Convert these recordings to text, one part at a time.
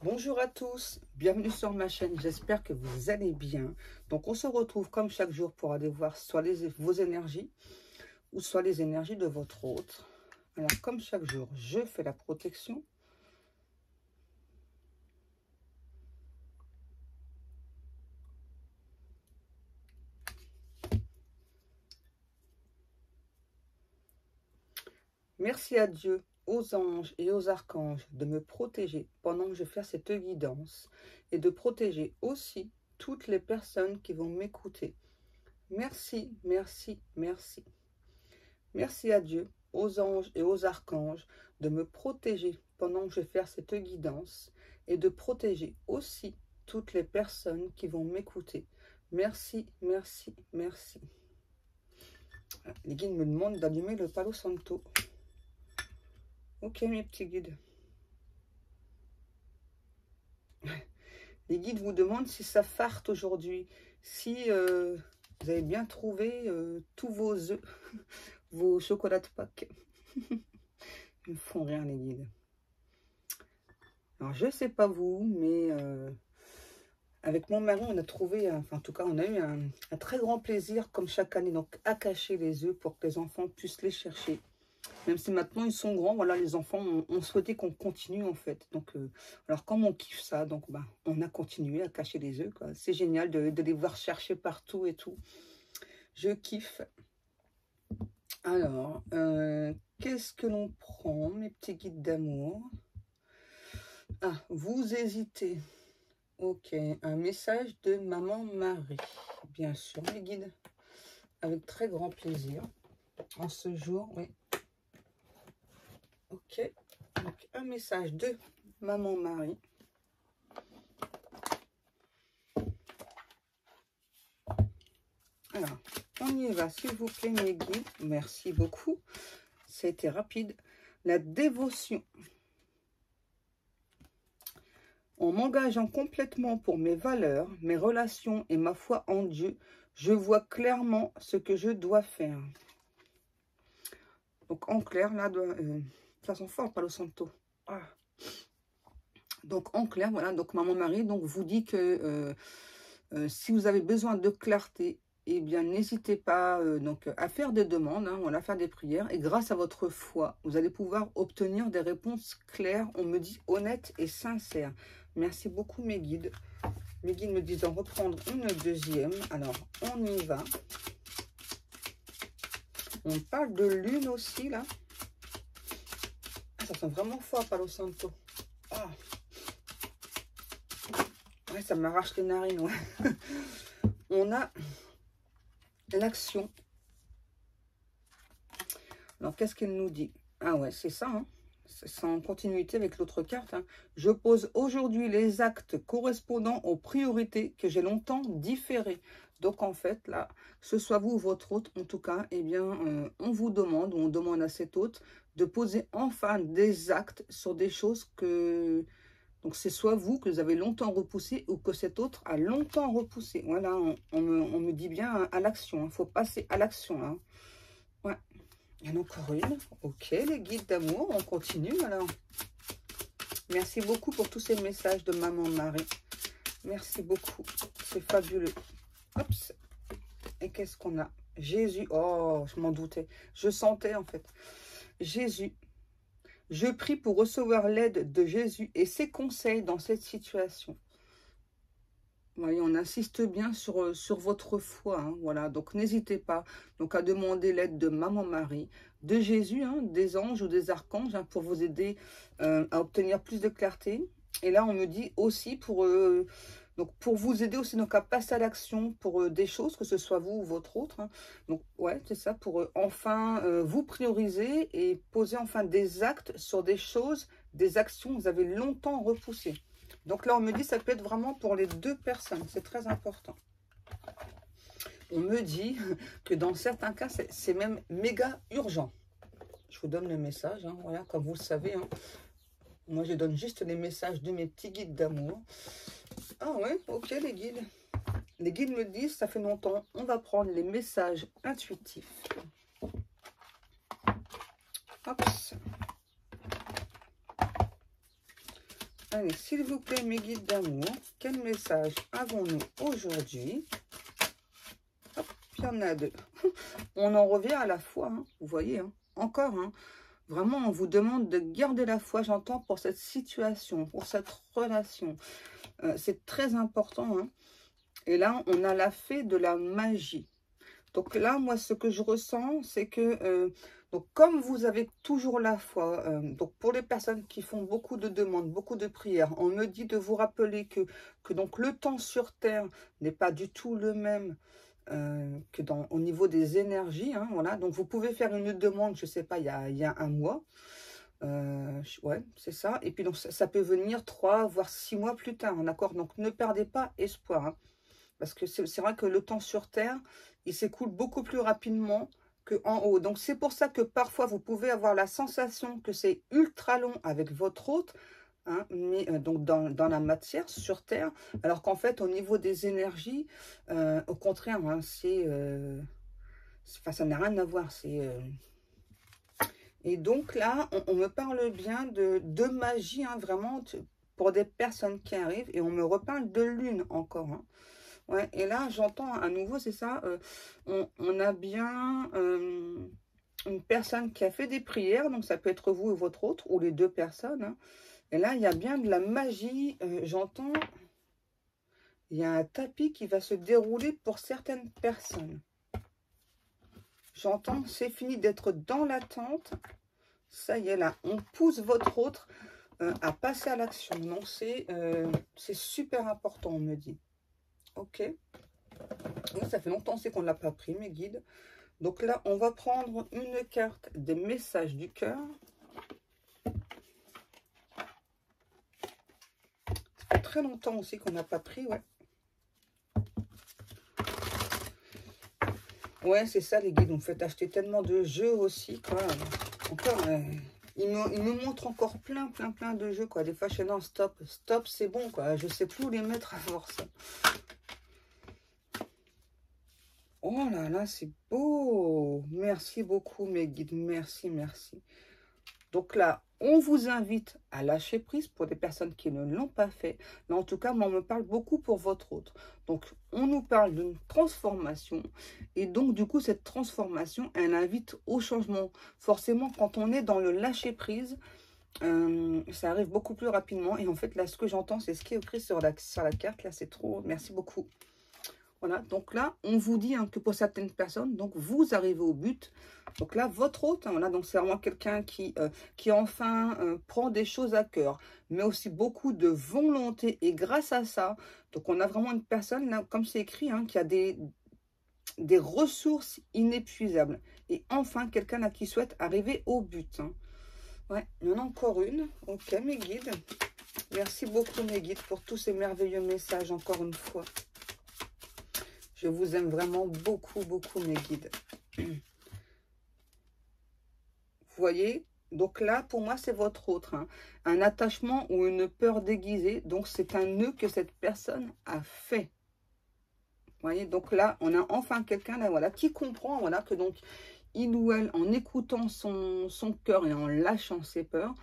Bonjour à tous, bienvenue sur ma chaîne, j'espère que vous allez bien. Donc on se retrouve comme chaque jour pour aller voir soit vos énergies ou soit les énergies de votre autre. Alors comme chaque jour, je fais la protection. Merci à Dieu, aux anges et aux archanges de me protéger pendant que je fais cette guidance et de protéger aussi toutes les personnes qui vont m'écouter. Merci, merci, merci. Merci à Dieu, aux anges et aux archanges de me protéger pendant que je fais cette guidance et de protéger aussi toutes les personnes qui vont m'écouter. Merci, merci, merci. Les guides me demandent d'allumer le Palo Santo. Ok mes petits guides. Les guides vous demandent si ça farte aujourd'hui, si vous avez bien trouvé tous vos œufs, vos chocolats de Pâques. Ils me font rire les guides. Alors je sais pas vous, mais avec mon mari on a trouvé, enfin en tout cas on a eu un très grand plaisir comme chaque année, donc à cacher les œufs pour que les enfants puissent les chercher. Même si maintenant ils sont grands, voilà, les enfants ont souhaité qu'on continue en fait. Donc, alors comme on kiffe ça, donc bah, on a continué à cacher les œufs. C'est génial de les voir chercher partout et tout. Je kiffe. Alors, qu'est-ce que l'on prend, mes petits guides d'amour? Ah, vous hésitez. Ok, un message de Maman Marie. Bien sûr, mes guides. Avec très grand plaisir. En ce jour, oui. Ok, donc un message de Maman Marie. Alors, on y va, s'il vous plaît, mes guides. Merci beaucoup. Ça a été rapide. La dévotion. En m'engageant complètement pour mes valeurs, mes relations et ma foi en Dieu, je vois clairement ce que je dois faire. Donc, en clair, là, ça sent fort, Palo Santo. Ah. Donc, en clair, voilà, donc Maman Marie donc, vous dit que si vous avez besoin de clarté, eh bien, n'hésitez pas donc, à faire des demandes, hein, voilà, faire des prières. Et grâce à votre foi, vous allez pouvoir obtenir des réponses claires, on me dit honnêtes et sincères. Merci beaucoup, mes guides. Mes guides me disent d'en reprendre une deuxième. Alors, on y va. On parle de lune aussi, là. Ah, ça sent vraiment fort, Palo Santo. Ah. Ouais, ça m'arrache les narines, ouais. On a l'action. Alors, qu'est-ce qu'elle nous dit? Ah ouais, c'est ça, hein. C'est en continuité avec l'autre carte. Hein. Je pose aujourd'hui les actes correspondant aux priorités que j'ai longtemps différées. Donc, en fait, là, que ce soit vous ou votre hôte, en tout cas, eh bien, on vous demande, ou on demande à cet hôte, de poser enfin des actes sur des choses que... Donc, c'est soit vous que vous avez longtemps repoussé ou que cet autre a longtemps repoussé. Voilà, on me dit bien hein, à l'action. Il faut passer à l'action. Hein. Ouais. Il y en a encore une. Ok, les guides d'amour, on continue alors. Merci beaucoup pour tous ces messages de Maman Marie. Merci beaucoup. C'est fabuleux. Oups. Et qu'est-ce qu'on a? Jésus. Oh, je m'en doutais. Je sentais en fait. Jésus. Je prie pour recevoir l'aide de Jésus et ses conseils dans cette situation. Vous voyez, on insiste bien sur votre foi. Hein, voilà, donc n'hésitez pas donc, à demander l'aide de Maman Marie, de Jésus, hein, des anges ou des archanges hein, pour vous aider à obtenir plus de clarté. Et là, on me dit aussi donc pour vous aider aussi donc, à passer à l'action pour des choses, que ce soit vous ou votre autre. Hein. Donc, ouais, c'est ça, pour enfin vous prioriser et poser enfin des actes sur des choses, des actions que vous avez longtemps repoussées. Donc là, on me dit ça peut être vraiment pour les deux personnes. C'est très important. On me dit que dans certains cas, c'est même méga urgent. Je vous donne le message, hein, voilà, comme vous le savez. Hein. Moi, je donne juste les messages de mes petits guides d'amour. Ah ouais, ok les guides. Les guides me disent, ça fait longtemps, on va prendre les messages intuitifs. Hop. Allez, s'il vous plaît, mes guides d'amour, quel message avons-nous aujourd'hui? Hop, il y en a deux. On en revient à la foi, hein, vous voyez, hein, encore, hein. Vraiment, on vous demande de garder la foi, j'entends, pour cette situation, pour cette relation. C'est très important, hein. Et là, on a la fée de la magie. Donc là, moi, ce que je ressens, c'est que, donc comme vous avez toujours la foi, donc pour les personnes qui font beaucoup de demandes, beaucoup de prières, on me dit de vous rappeler que donc le temps sur Terre n'est pas du tout le même que au niveau des énergies, hein, voilà. Donc vous pouvez faire une demande, je ne sais pas, il y a un mois, ouais, c'est ça. Et puis donc ça peut venir 3 voire 6 mois plus tard, hein, d'accord. Donc ne perdez pas espoir, hein, parce que c'est vrai que le temps sur Terre, il s'écoule beaucoup plus rapidement qu'en haut. Donc c'est pour ça que parfois vous pouvez avoir la sensation que c'est ultra long avec votre hôte, hein, mais donc dans la matière sur Terre, alors qu'en fait au niveau des énergies, au contraire, hein, enfin, ça n'a rien à voir. Et donc là, on me parle bien de magie, hein, vraiment, pour des personnes qui arrivent, et on me reparle de lune encore, hein. Ouais, et là, j'entends à nouveau, c'est ça, on a bien une personne qui a fait des prières, donc ça peut être vous et votre autre, ou les deux personnes, hein. Et là, il y a bien de la magie, j'entends, il y a un tapis qui va se dérouler pour certaines personnes. J'entends, c'est fini d'être dans l'attente, ça y est, là, on pousse votre autre à passer à l'action. Donc, c'est super important, on me dit. Ok. Donc, ça fait longtemps aussi qu'on ne l'a pas pris, mes guides. Donc là, on va prendre une carte des messages du cœur. Ça fait très longtemps aussi qu'on n'a pas pris, ouais. Ouais, c'est ça, les guides. Vous me faites acheter tellement de jeux aussi, quoi. Encore, il me montre encore plein de jeux, quoi. Des fois, je suis non, stop, c'est bon, quoi. Je sais plus où les mettre à force. Oh là là, c'est beau. Merci beaucoup, mes guides. Merci, merci. Donc là, on vous invite à lâcher prise pour des personnes qui ne l'ont pas fait. Mais en tout cas, moi, on me parle beaucoup pour votre autre. Donc, on nous parle d'une transformation. Et donc, du coup, cette transformation, elle invite au changement. Forcément, quand on est dans le lâcher prise, ça arrive beaucoup plus rapidement. Et en fait, là, ce que j'entends, c'est ce qui est écrit sur la carte. Là, c'est trop. Merci beaucoup. Voilà, donc là, on vous dit, hein, que pour certaines personnes, donc vous arrivez au but. Donc là, votre hôte, hein, voilà, donc c'est vraiment quelqu'un qui enfin prend des choses à cœur, mais aussi beaucoup de volonté. Et grâce à ça, donc on a vraiment une personne, là, comme c'est écrit, hein, qui a des ressources inépuisables. Et enfin, quelqu'un là qui souhaite arriver au but, hein. Ouais, il y en a encore une. Ok, mes guides. Merci beaucoup, mes guides, pour tous ces merveilleux messages, encore une fois. Je vous aime vraiment beaucoup, mes guides. Vous voyez? Donc là, pour moi, c'est votre autre, hein. Un attachement ou une peur déguisée. Donc, c'est un nœud que cette personne a fait. Vous voyez? Donc là, on a enfin quelqu'un, là, voilà, qui comprend, voilà, que donc, il ou elle, en écoutant son cœur et en lâchant ses peurs,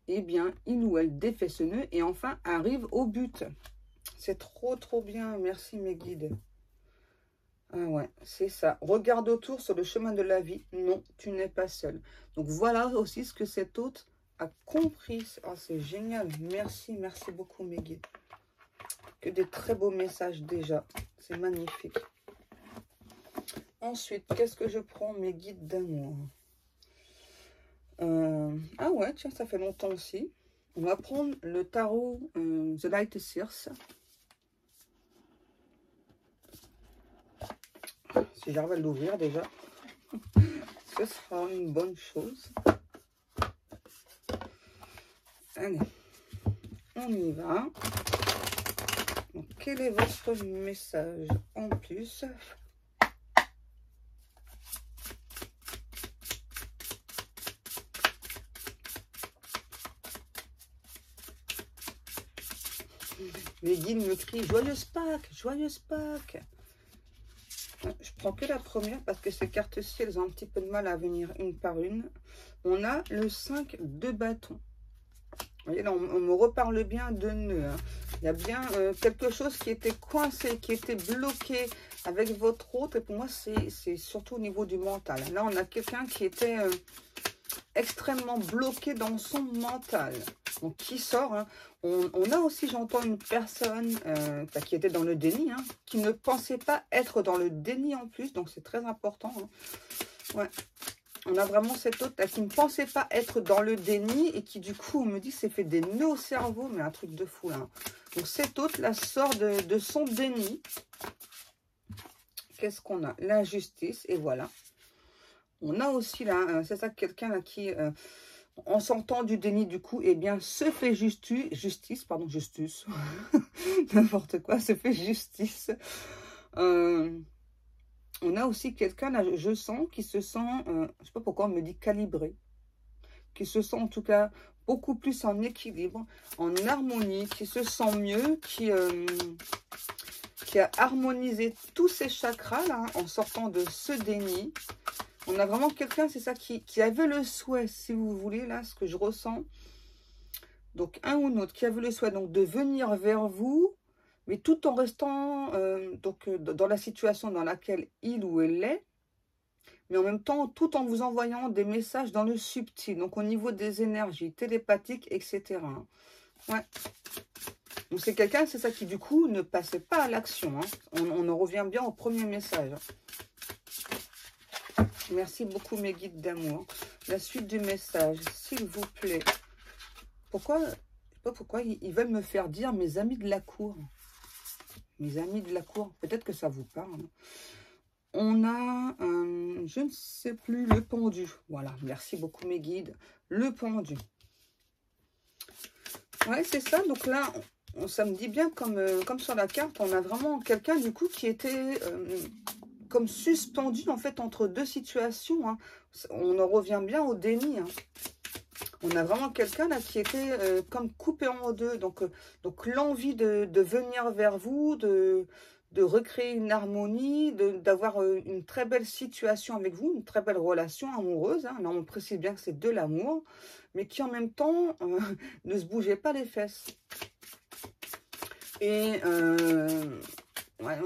eh bien, il ou elle défait ce nœud et enfin arrive au but. C'est trop bien. Merci, mes guides. Ah ouais, c'est ça. Regarde autour sur le chemin de la vie. Non, tu n'es pas seul. Donc voilà aussi ce que cet hôte a compris. Oh, c'est génial. Merci beaucoup, mes guides. Que des très beaux messages déjà. C'est magnifique. Ensuite, qu'est-ce que je prends? Mes guides d'amour. Ah ouais, tiens, ça fait longtemps aussi. On va prendre le tarot The Light Seers. Si j'arrive à l'ouvrir déjà, ce sera une bonne chose. Allez, on y va. Donc, quel est votre message en plus? Les guides me crient « Joyeuse Pâques, joyeuse Pâques !» Je prends que la première parce que ces cartes-ci, elles ont un petit peu de mal à venir une par une. On a le 5 de bâton. Vous voyez, là, on me reparle bien de nœuds. Hein. Il y a bien quelque chose qui était coincé, qui était bloqué avec votre autre. Et pour moi, c'est surtout au niveau du mental. Là, on a quelqu'un qui était extrêmement bloqué dans son mental. Donc, qui sort. Hein. On a aussi, j'entends, une personne qui était dans le déni, hein, qui ne pensait pas être dans le déni en plus. Donc, c'est très important. Hein. Ouais. On a vraiment cette autre là qui ne pensait pas être dans le déni et qui du coup on me dit s'est fait des nœuds au cerveau, mais un truc de fou là. Donc cette autre là sort de son déni. Qu'est-ce qu'on a? L'injustice, et voilà. On a aussi là, c'est ça, quelqu'un là qui, en sortant du déni du coup, eh bien se fait justice, n'importe quoi, se fait justice. On a aussi quelqu'un, là, je sens, qui se sent, je ne sais pas pourquoi on me dit calibré, qui se sent en tout cas beaucoup plus en équilibre, en harmonie, qui se sent mieux, qui a harmonisé tous ses chakras, là, en sortant de ce déni. On a vraiment quelqu'un, c'est ça, qui avait le souhait, si vous voulez, là, ce que je ressens. Donc, un ou l'autre qui avait le souhait donc, de venir vers vous, mais tout en restant dans la situation dans laquelle il ou elle est, mais en même temps, tout en vous envoyant des messages dans le subtil, donc au niveau des énergies télépathiques, etc. Ouais. Donc c'est quelqu'un, c'est ça, qui du coup ne passait pas à l'action. Hein. On en revient bien au premier message. Merci beaucoup mes guides d'amour. La suite du message, s'il vous plaît. Pourquoi, je sais pas pourquoi, ils veulent me faire dire mes amis de la cour. Mes amis de la cour, peut-être que ça vous parle. On a, je ne sais plus, le pendu. Voilà, merci beaucoup mes guides. Le pendu. Ouais, c'est ça. Donc là, ça me dit bien, comme sur la carte, on a vraiment quelqu'un du coup qui était comme suspendu en fait entre deux situations. Hein. On en revient bien au déni. Hein. On a vraiment quelqu'un là qui était comme coupé en deux. Donc l'envie de venir vers vous, de recréer une harmonie, d'avoir une très belle situation avec vous, une très belle relation amoureuse. Hein. Là, on précise bien que c'est de l'amour, mais qui en même temps ne se bougeait pas les fesses. Et ouais,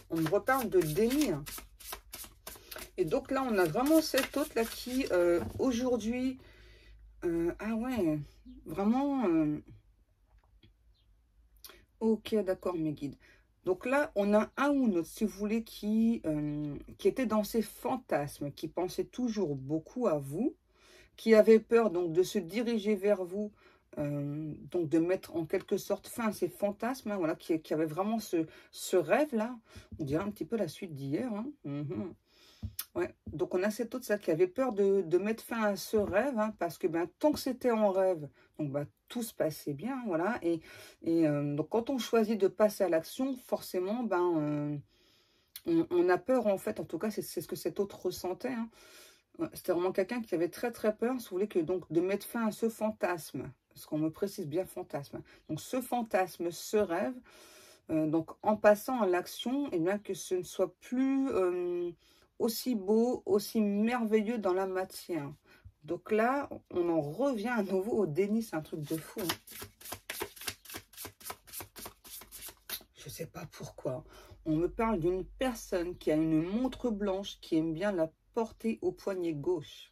on me reparle de déni. Hein. Et donc là, on a vraiment cette autre là qui, aujourd'hui, ah ouais, vraiment, ok, d'accord mes guides. Donc là, on a un ou l'autre, si vous voulez, qui était dans ses fantasmes, qui pensait toujours beaucoup à vous, qui avait peur donc de se diriger vers vous, donc de mettre en quelque sorte fin à ses fantasmes, hein, voilà, qui avait vraiment ce rêve-là. On dirait un petit peu la suite d'hier. Hein. Ouais. Donc on a cette autre ça, qui avait peur de mettre fin à ce rêve, hein, parce que ben, tant que c'était en rêve, donc ben, tout se passait bien, voilà. Et donc quand on choisit de passer à l'action, forcément, ben, on a peur en fait, en tout cas c'est ce que cet autre ressentait. Hein. Ouais, c'était vraiment quelqu'un qui avait très très peur, si vous voulez, que donc de mettre fin à ce fantasme, parce qu'on me précise bien fantasme. Donc ce fantasme, ce rêve, donc en passant à l'action, et bien que ce ne soit plus aussi beau, aussi merveilleux dans la matière. Donc là, on en revient à nouveau au déni, c'est un truc de fou. Hein. Je ne sais pas pourquoi. On me parle d'une personne qui a une montre blanche, qui aime bien la porter au poignet gauche.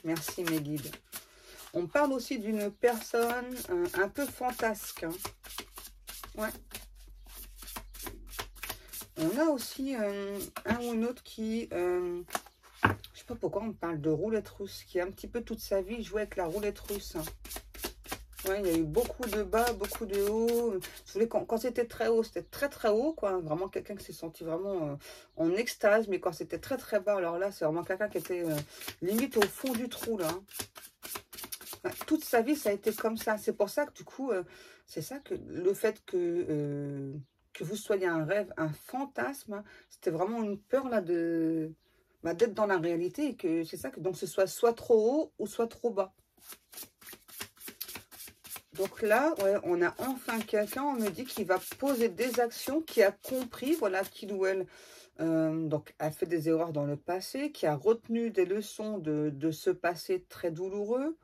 Merci mes guides. On parle aussi d'une personne un peu fantasque. Hein. Ouais. On a aussi un ou une autre qui, je sais pas pourquoi on me parle de roulette russe, qui a un petit peu toute sa vie joué avec la roulette russe. Ouais, il y a eu beaucoup de bas, beaucoup de hauts. Je voulais quand c'était très haut, c'était très très haut, quoi. Vraiment quelqu'un qui s'est senti vraiment en extase, mais quand c'était très très bas, alors là, c'est vraiment quelqu'un qui était limite au fond du trou, là. Ouais, toute sa vie, ça a été comme ça. C'est pour ça que du coup, c'est ça que le fait que vous soyez un rêve, un fantasme, c'était vraiment une peur là d'être dans la réalité et que c'est ça que donc ce soit trop haut ou soit trop bas. Donc là, ouais, on a enfin quelqu'un, on me dit qu'il va poser des actions, qui a compris, voilà, qu'il ou elle donc a fait des erreurs dans le passé, qui a retenu des leçons de ce passé très douloureux,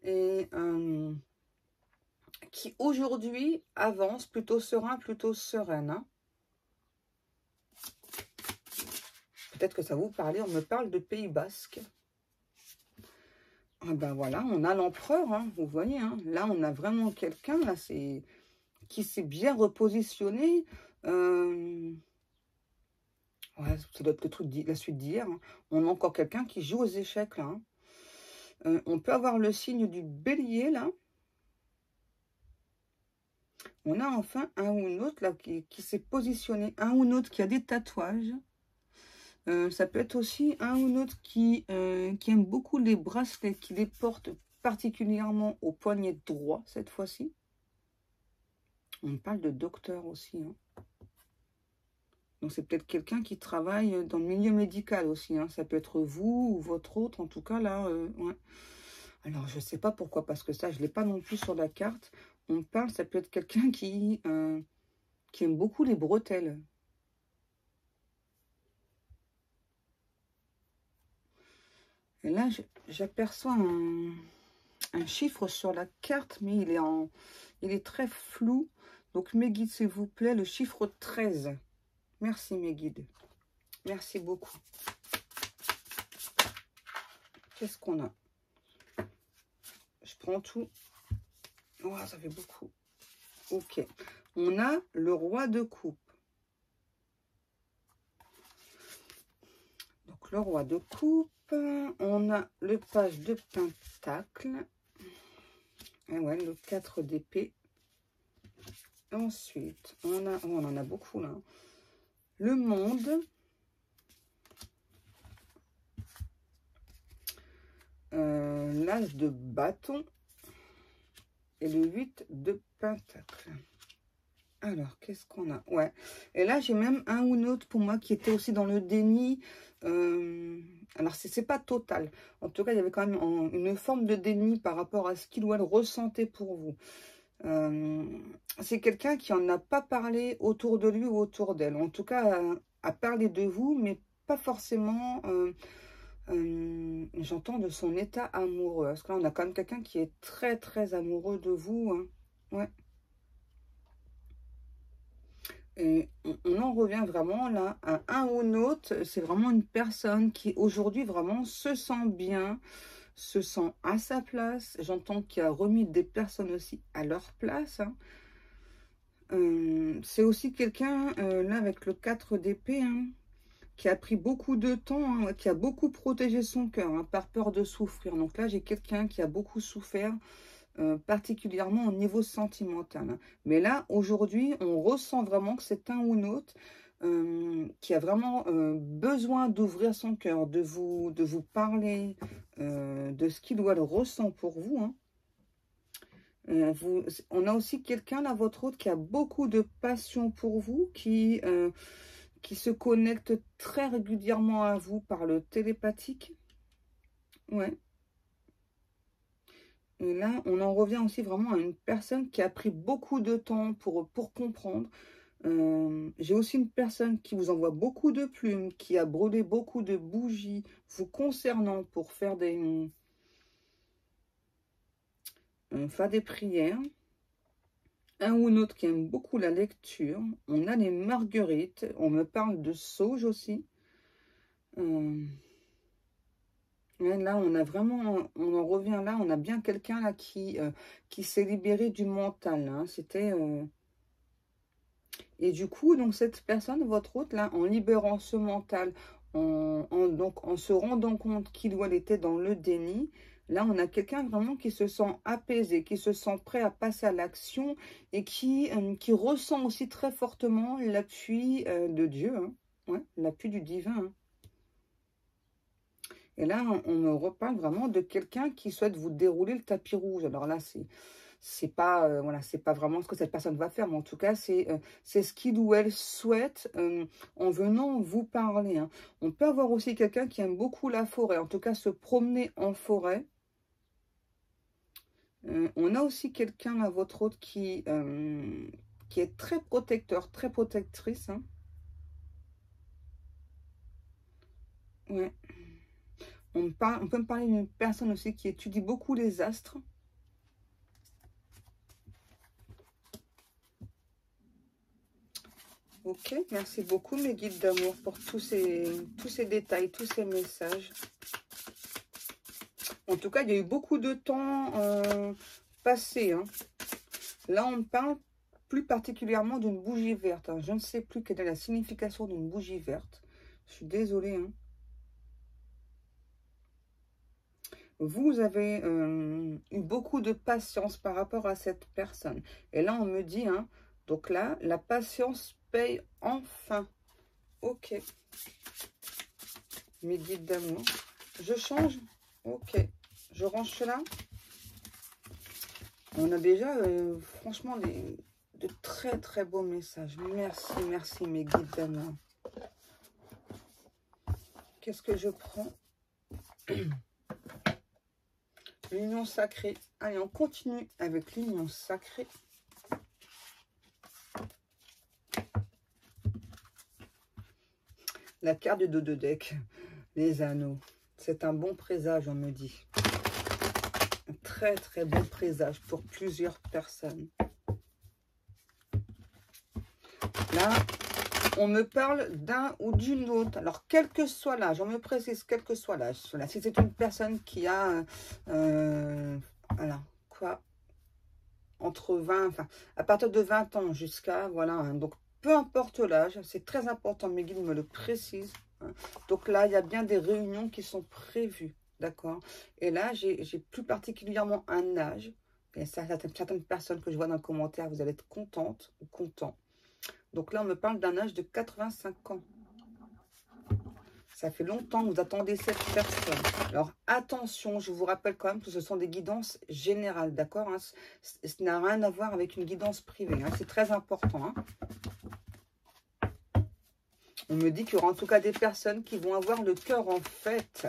et qui aujourd'hui avance plutôt serein, plutôt sereine. Hein. Peut-être que ça vous parle, on me parle de Pays Basque. Ah ben voilà, on a l'empereur, hein, vous voyez. Hein. Là, on a vraiment quelqu'un là, qui s'est bien repositionné. Ouais, ça doit être le truc, la suite d'hier. Hein. On a encore quelqu'un qui joue aux échecs là. Hein. On peut avoir le signe du bélier là. On a enfin un ou une autre là qui s'est positionné, un ou une autre qui a des tatouages. Ça peut être aussi un ou une autre qui aime beaucoup les bracelets, qui les porte particulièrement au poignet droit cette fois-ci. On parle de docteur aussi. Hein. Donc c'est peut-être quelqu'un qui travaille dans le milieu médical aussi. Hein. Ça peut être vous ou votre autre, en tout cas là. Ouais. Alors je ne sais pas pourquoi, parce que ça je ne l'ai pas non plus sur la carte. On parle, ça peut être quelqu'un qui aime beaucoup les bretelles. Et là, j'aperçois un chiffre sur la carte, mais il est très flou. Donc, mes guides, s'il vous plaît, le chiffre 13. Merci, mes guides. Merci beaucoup. Qu'est-ce qu'on a? Je prends tout. Oh, ça fait beaucoup. Ok. On a le roi de coupe. Donc, le roi de coupe. On a le page de pentacle. Et ouais, le 4 d'épée. Ensuite, on en a beaucoup là. Le monde. L'as de bâton. Et le 8 de pentacle. Alors, qu'est-ce qu'on a? Ouais. Et là, j'ai même un ou une autre pour moi qui était aussi dans le déni. Alors, c'est pas total. En tout cas, il y avait quand même une forme de déni par rapport à ce qu'il ou elle ressentait pour vous. C'est quelqu'un qui en a pas parlé autour de lui ou autour d'elle. En tout cas, a parlé de vous, mais pas forcément... j'entends de son état amoureux. Parce que là, on a quand même quelqu'un qui est très, très amoureux de vous. Hein. Ouais. Et on en revient vraiment là à un ou l'autre. C'est vraiment une personne qui aujourd'hui vraiment se sent bien, se sent à sa place. J'entends qu'il a remis des personnes aussi à leur place. Hein. C'est aussi quelqu'un, là avec le 4 d'épée, hein, qui a pris beaucoup de temps, hein, qui a beaucoup protégé son cœur, hein, par peur de souffrir. Donc là, j'ai quelqu'un qui a beaucoup souffert, particulièrement au niveau sentimental. Hein. Mais là, aujourd'hui, on ressent vraiment que c'est un ou une autre qui a vraiment besoin d'ouvrir son cœur, de vous parler de ce qu'il ou elle ressent pour vous. Hein. On a aussi quelqu'un, là, votre autre, qui a beaucoup de passion pour vous, qui se connecte très régulièrement à vous par le télépathique. Ouais. Et là, on en revient aussi vraiment à une personne qui a pris beaucoup de temps pour comprendre. J'ai aussi une personne qui vous envoie beaucoup de plumes, qui a brûlé beaucoup de bougies vous concernant pour faire des prières. Un ou une autre qui aime beaucoup la lecture. On a les marguerites. On me parle de sauge aussi. Là, on a vraiment, on en revient là, on a bien quelqu'un là qui s'est libéré du mental. Hein. C'était et du coup, donc cette personne, votre hôte là, en libérant ce mental, donc en se rendant compte qu'il ou elle était dans le déni, là, on a quelqu'un vraiment qui se sent apaisé, qui se sent prêt à passer à l'action et qui ressent aussi très fortement l'appui de Dieu, hein. Ouais, l'appui du divin. Hein. Et là, on me reparle vraiment de quelqu'un qui souhaite vous dérouler le tapis rouge. Alors là, c'est pas voilà, c'est pas vraiment ce que cette personne va faire, mais en tout cas, c'est ce qu'il ou elle souhaite en venant vous parler. Hein. On peut avoir aussi quelqu'un qui aime beaucoup la forêt, en tout cas se promener en forêt. On a aussi quelqu'un à votre autre qui est très protecteur, très protectrice. Hein. Ouais. On peut me parler d'une personne aussi qui étudie beaucoup les astres. Ok, merci beaucoup mes guides d'amour pour tous ces détails, tous ces messages. En tout cas, il y a eu beaucoup de temps passé. Hein. Là, on parle plus particulièrement d'une bougie verte. Hein. Je ne sais plus quelle est la signification d'une bougie verte. Je suis désolée. Hein. Vous avez eu beaucoup de patience par rapport à cette personne. Et là, on me dit, hein, donc là, la patience paye enfin. Ok. Mes guides d'amour. Je change. Ok. Je range cela. On a déjà, franchement, de très, très beaux messages. Merci, merci, mes guides d'amour. Qu'est-ce que je prends? L'union sacrée. Allez, on continue avec l'union sacrée. La carte du dos de deck. Les anneaux. C'est un bon présage, on me dit. Un très, très bon présage pour plusieurs personnes. Là, on me parle d'un ou d'une autre. Alors, quel que soit l'âge, on me précise, quel que soit l'âge. Si c'est une personne qui a, voilà, quoi, entre 20, enfin, à partir de 20 ans jusqu'à, voilà, hein, donc peu importe l'âge, c'est très important, mes guides me le précisent. Hein. Donc là, il y a bien des réunions qui sont prévues, d'accord? Et là, j'ai plus particulièrement un âge. Et ça, certaines personnes que je vois dans le commentaire, vous allez être contentes ou contents. Donc là, on me parle d'un âge de 85 ans. Ça fait longtemps que vous attendez cette personne. Alors, attention, je vous rappelle quand même que ce sont des guidances générales, d'accord? Hein, ça n'a rien à voir avec une guidance privée. Hein, c'est très important. Hein. On me dit qu'il y aura en tout cas des personnes qui vont avoir le cœur en fête.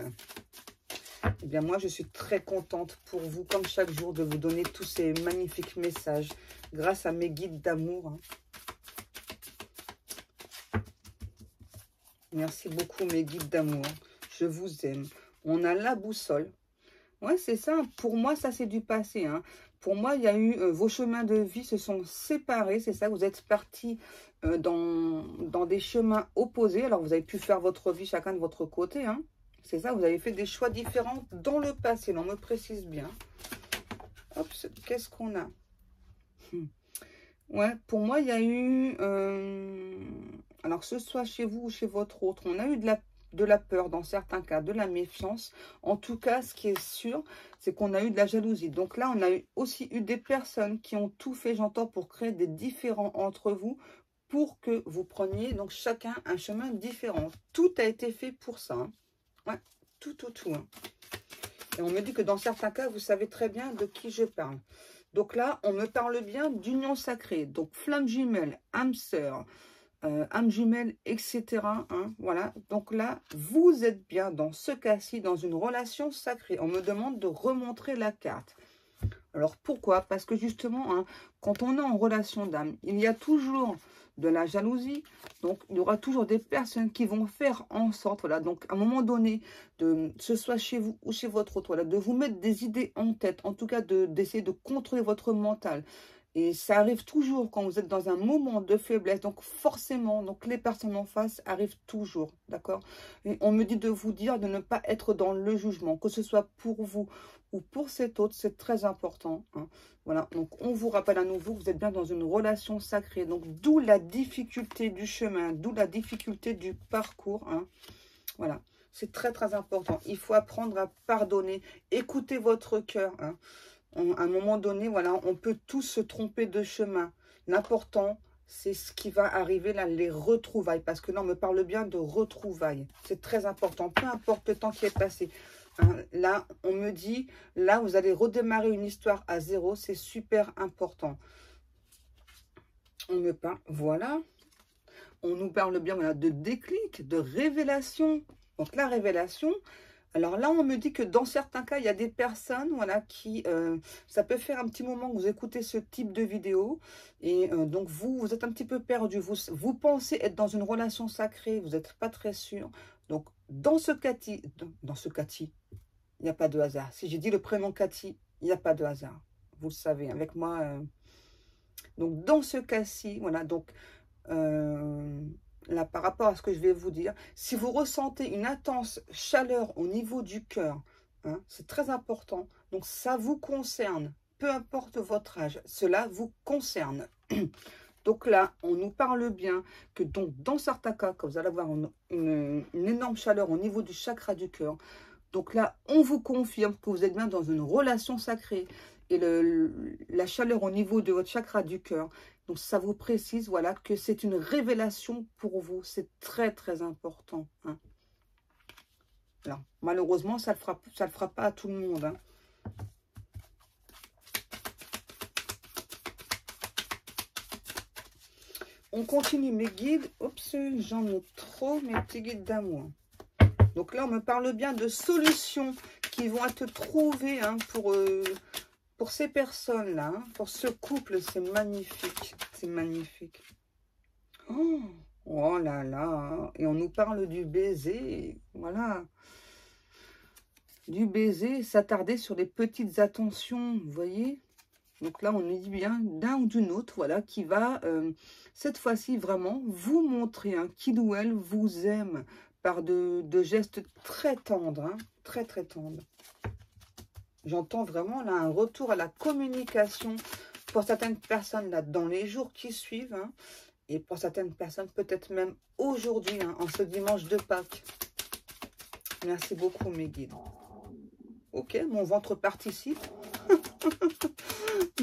Eh bien, moi, je suis très contente pour vous, comme chaque jour, de vous donner tous ces magnifiques messages grâce à mes guides d'amour. Hein. Merci beaucoup, mes guides d'amour. Je vous aime. On a la boussole. Ouais, c'est ça. Pour moi, ça, c'est du passé. Hein. Pour moi, il y a eu... vos chemins de vie se sont séparés. C'est ça, vous êtes partis dans des chemins opposés. Alors, vous avez pu faire votre vie chacun de votre côté. Hein. C'est ça, vous avez fait des choix différents dans le passé. On me précise bien. Hop, qu'est-ce qu'on a? Ouais, pour moi, il y a eu... alors, que ce soit chez vous ou chez votre autre, on a eu de la peur dans certains cas, de la méfiance. En tout cas, ce qui est sûr, c'est qu'on a eu de la jalousie. Donc là, on a aussi eu des personnes qui ont tout fait, j'entends, pour créer des différends entre vous, pour que vous preniez donc chacun un chemin différent. Tout a été fait pour ça. Hein. Ouais, tout. Hein. Et on me dit que dans certains cas, vous savez très bien de qui je parle. Donc là, on me parle bien d'union sacrée. Donc, flamme jumelle, âme sœur, âme jumelle, etc. Hein, voilà. Donc là, vous êtes bien dans ce cas-ci, dans une relation sacrée. On me demande de remontrer la carte. Alors, pourquoi? Parce que justement, hein, quand on est en relation d'âme, il y a toujours de la jalousie. Donc, il y aura toujours des personnes qui vont faire en sorte, voilà, donc à un moment donné, que ce soit chez vous ou chez votre autre, voilà, de vous mettre des idées en tête, en tout cas d'essayer de contrôler votre mental. Et ça arrive toujours quand vous êtes dans un moment de faiblesse. Donc forcément, donc les personnes en face arrivent toujours, d'accord? Et on me dit de vous dire de ne pas être dans le jugement, que ce soit pour vous ou pour cet autre, c'est très important. Hein. Voilà, donc on vous rappelle à nouveau que vous êtes bien dans une relation sacrée. Donc d'où la difficulté du chemin, d'où la difficulté du parcours. Hein. Voilà, c'est très très important. Il faut apprendre à pardonner, écouter votre cœur. Hein. À un moment donné, voilà, on peut tous se tromper de chemin. L'important, c'est ce qui va arriver là, les retrouvailles. Parce que là, on me parle bien de retrouvailles. C'est très important, peu importe le temps qui est passé. Hein, là, on me dit, là, vous allez redémarrer une histoire à zéro. C'est super important. On me parle, voilà. On nous parle bien voilà, de déclic, de révélation. Donc, la révélation... Alors là, on me dit que dans certains cas, il y a des personnes voilà, qui... ça peut faire un petit moment que vous écoutez ce type de vidéo. Et donc, vous êtes un petit peu perdu. Vous pensez être dans une relation sacrée. Vous n'êtes pas très sûr. Donc, dans ce cas-ci, il n'y a pas de hasard. Si j'ai dit le prénom Cathy, il n'y a pas de hasard. Vous le savez, avec moi. Donc, dans ce cas-ci, voilà. Donc, là, par rapport à ce que je vais vous dire, si vous ressentez une intense chaleur au niveau du cœur, hein, c'est très important. Donc, ça vous concerne, peu importe votre âge, cela vous concerne. Donc là, on nous parle bien que donc, dans certains cas, quand vous allez avoir une énorme chaleur au niveau du chakra du cœur, donc là, on vous confirme que vous êtes bien dans une relation sacrée. Et la chaleur au niveau de votre chakra du cœur, donc ça vous précise, voilà, que c'est une révélation pour vous. C'est très, très important. Hein. Alors, malheureusement, ça le fera pas à tout le monde. Hein. On continue mes guides. Oups, j'en ai trop, mes petits guides d'amour. Donc là, on me parle bien de solutions qui vont être trouvées hein, pour ces personnes-là. Hein, pour ce couple, c'est magnifique. C'est magnifique. Oh, oh là là. Et on nous parle du baiser. Voilà. Du baiser, s'attarder sur les petites attentions. Vous voyez? Donc là, on nous dit bien d'un ou d'une autre, voilà, qui va, cette fois-ci, vraiment vous montrer hein, qu'il ou elle vous aime par de gestes très tendres, hein, très, très tendres. J'entends vraiment là un retour à la communication pour certaines personnes là dans les jours qui suivent. Hein, et pour certaines personnes, peut-être même aujourd'hui, hein, en ce dimanche de Pâques. Merci beaucoup, mes guides. Ok, mon ventre participe.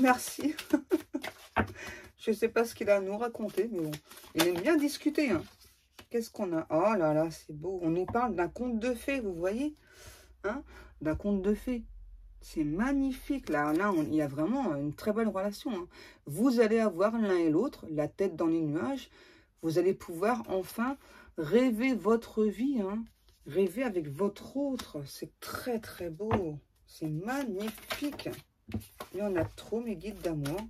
Merci. Je ne sais pas ce qu'il a à nous raconter, mais bon. Il aime bien discuter. Hein. Qu'est-ce qu'on a? Oh là là, c'est beau. On nous parle d'un conte de fées, vous voyez hein? D'un conte de fées. C'est magnifique. Là il y a vraiment une très belle relation. Hein. Vous allez avoir l'un et l'autre, la tête dans les nuages. Vous allez pouvoir enfin rêver votre vie. Hein. Rêver avec votre autre. C'est très, très beau. C'est magnifique. Il y en a trop, mes guides d'amour.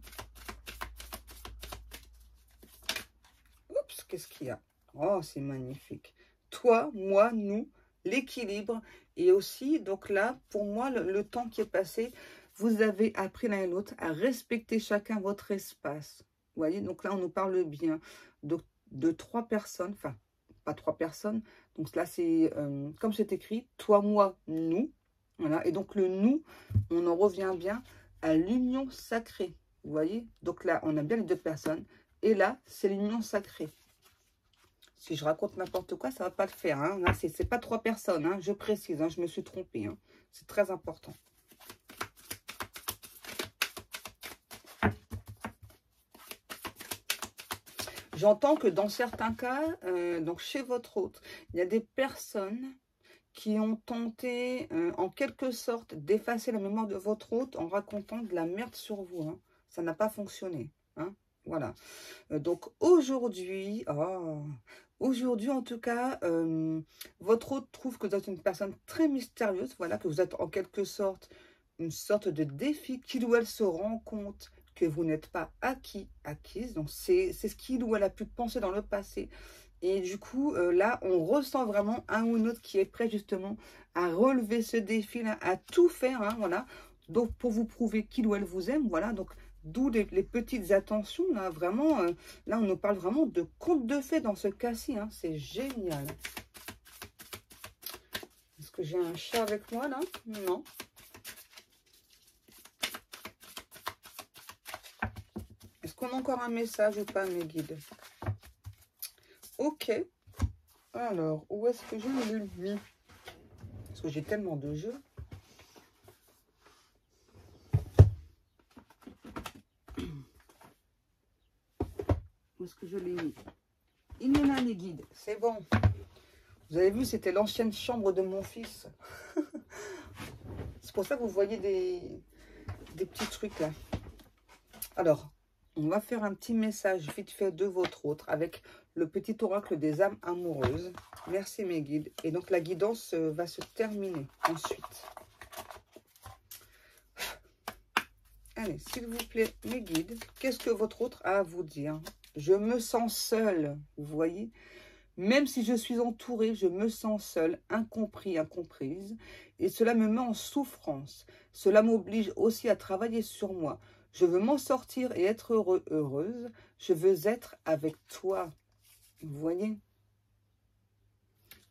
Oups, qu'est-ce qu'il y a? Oh, c'est magnifique. Toi, moi, nous, l'équilibre. Et aussi, donc là, pour moi, le temps qui est passé, vous avez appris l'un et l'autre à respecter chacun votre espace. Vous voyez, donc là, on nous parle bien de 3 personnes. Enfin, pas 3 personnes. Donc là, c'est comme c'est écrit, toi, moi, nous. Voilà, et donc le nous, on en revient bien à l'union sacrée. Vous voyez? Donc là, on a bien les 2 personnes. Et là, c'est l'union sacrée. Si je raconte n'importe quoi, ça ne va pas le faire. Hein. Là, ce n'est pas 3 personnes. Hein. Je précise, hein, je me suis trompée. Hein. C'est très important. J'entends que dans certains cas, donc chez votre hôte, il y a des personnes qui ont tenté en quelque sorte d'effacer la mémoire de votre hôte en racontant de la merde sur vous. Hein. Ça n'a pas fonctionné. Hein. Voilà. Donc aujourd'hui, aujourd'hui en tout cas, votre hôte trouve que vous êtes une personne très mystérieuse. Voilà, que vous êtes en quelque sorte une sorte de défi qu'il ou elle se rend compte que vous n'êtes pas acquise. Donc c'est ce qu'il ou elle a pu penser dans le passé. Et du coup, là, on ressent vraiment un ou l'autre qui est prêt justement à relever ce défi-là, à tout faire, hein, voilà. Donc, pour vous prouver qu'il ou elle vous aime, voilà. Donc, d'où les petites attentions, là, vraiment. Là, on nous parle vraiment de conte de fées dans ce cas-ci, hein. C'est génial. Est-ce que j'ai un chat avec moi, là? Non. Est-ce qu'on a encore un message ou pas, mes guides? Ok. Alors, où est-ce que je l'ai mis? Parce que j'ai tellement de jeux. Où est-ce que je l'ai mis? Il y en a, les guides. C'est bon. Vous avez vu, c'était l'ancienne chambre de mon fils. C'est pour ça que vous voyez des petits trucs là. Alors, on va faire un petit message vite fait de votre autre avec le petit oracle des âmes amoureuses. Merci mes guides. Et donc la guidance va se terminer ensuite. Allez, s'il vous plaît, mes guides, qu'est-ce que votre autre a à vous dire? Je me sens seule, vous voyez? Même si je suis entourée, je me sens seule, incompris, incomprise. Et cela me met en souffrance. Cela m'oblige aussi à travailler sur moi. Je veux m'en sortir et être heureux, heureuse. Je veux être avec toi. Vous voyez?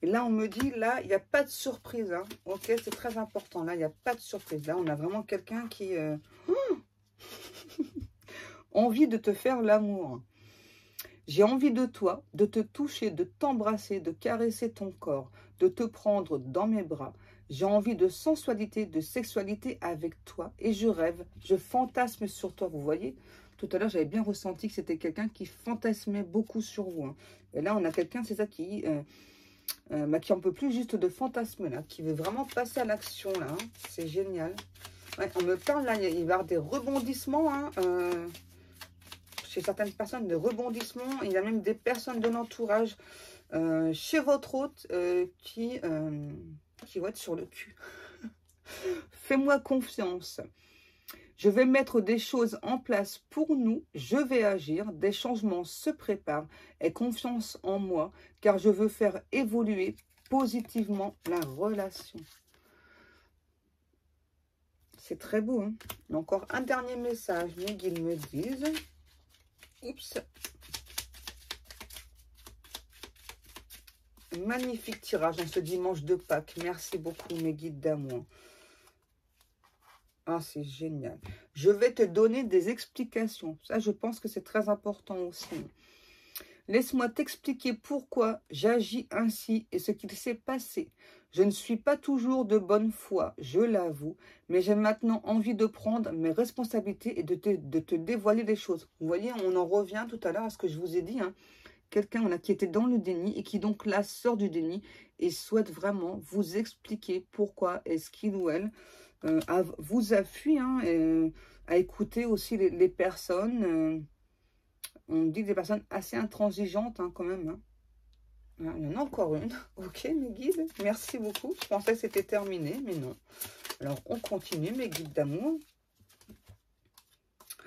Et là, on me dit, là, il n'y a pas de surprise. Hein. Ok, c'est très important. Là, il n'y a pas de surprise. Là, on a vraiment quelqu'un qui... envie de te faire l'amour. J'ai envie de toi, de te toucher, de t'embrasser, de caresser ton corps, de te prendre dans mes bras. J'ai envie de sensualité, de sexualité avec toi. Et je rêve, je fantasme sur toi. Vous voyez? Tout à l'heure, j'avais bien ressenti que c'était quelqu'un qui fantasmait beaucoup sur vous. Hein. Et là, on a quelqu'un, c'est ça, qui en peut plus juste de fantasmer, là, qui veut vraiment passer à l'action, là. Hein. C'est génial. Ouais, on me parle, là, il va y avoir des rebondissements, hein, chez certaines personnes, des rebondissements. Il y a même des personnes de l'entourage chez votre hôte qui vont être sur le cul. Fais-moi confiance. Je vais mettre des choses en place pour nous. Je vais agir. Des changements se préparent. Aie confiance en moi, car je veux faire évoluer positivement la relation. C'est très beau. Hein? Encore un dernier message. Mes guides me disent... Oups. Magnifique tirage en ce dimanche de Pâques. Merci beaucoup, mes guides d'amour. Ah, c'est génial. Je vais te donner des explications. Ça, je pense que c'est très important aussi. Laisse-moi t'expliquer pourquoi j'agis ainsi et ce qu'il s'est passé. Je ne suis pas toujours de bonne foi, je l'avoue, mais j'ai maintenant envie de prendre mes responsabilités et de te dévoiler les choses. Vous voyez, on en revient tout à l'heure à ce que je vous ai dit. Hein. Quelqu'un qui était dans le déni et qui donc là sort du déni et souhaite vraiment vous expliquer pourquoi est-ce qu'il ou elle vous a fui, hein, à écouter aussi les personnes. On dit des personnes assez intransigeantes hein, quand même. Hein. Il y en a encore une. Ok, mes guides, merci beaucoup. Je pensais que c'était terminé, mais non. Alors, on continue, mes guides d'amour.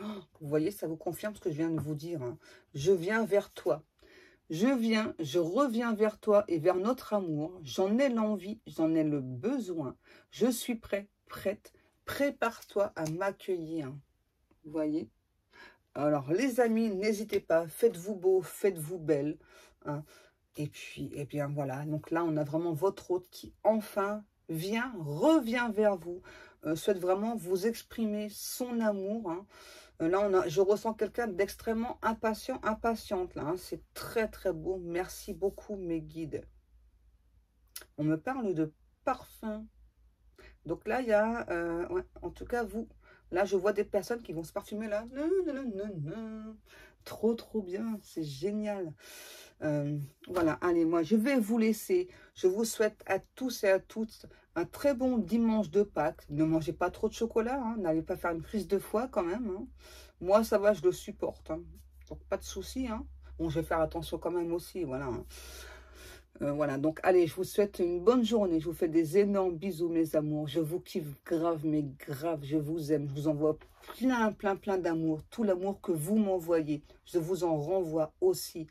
Oh, vous voyez, ça vous confirme ce que je viens de vous dire. Hein. Je viens vers toi. Je reviens vers toi et vers notre amour. J'en ai l'envie, j'en ai le besoin. Je suis prêt, prête. Prépare-toi à m'accueillir. Vous voyez? Alors, les amis, n'hésitez pas. Faites-vous beau, faites-vous belle. Hein. Et puis, eh bien, voilà. Donc là, on a vraiment votre hôte qui, enfin, revient vers vous. Souhaite vraiment vous exprimer son amour. Hein. Là, je ressens quelqu'un d'extrêmement impatient, impatiente. Là, hein. C'est très, très beau. Merci beaucoup, mes guides. On me parle de parfum. Donc là, il y a, ouais, en tout cas, vous, là, je vois des personnes qui vont se parfumer là. Non, non, non, non, non. Trop, trop bien. C'est génial. Voilà, allez, moi, je vais vous laisser. Je vous souhaite à tous et à toutes un très bon dimanche de Pâques. Ne mangez pas trop de chocolat. Hein. N'allez pas faire une crise de foie quand même. Hein. Moi, ça va, je le supporte. Hein. Donc, pas de souci. Hein. Bon, je vais faire attention quand même aussi. Voilà. Hein. Voilà, donc allez, je vous souhaite une bonne journée. Je vous fais des énormes bisous, mes amours. Je vous kiffe grave, mais grave. Je vous aime. Je vous envoie plein, plein, plein d'amour. Tout l'amour que vous m'envoyez, je vous en renvoie aussi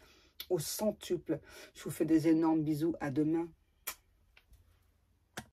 au centuple. Je vous fais des énormes bisous. À demain.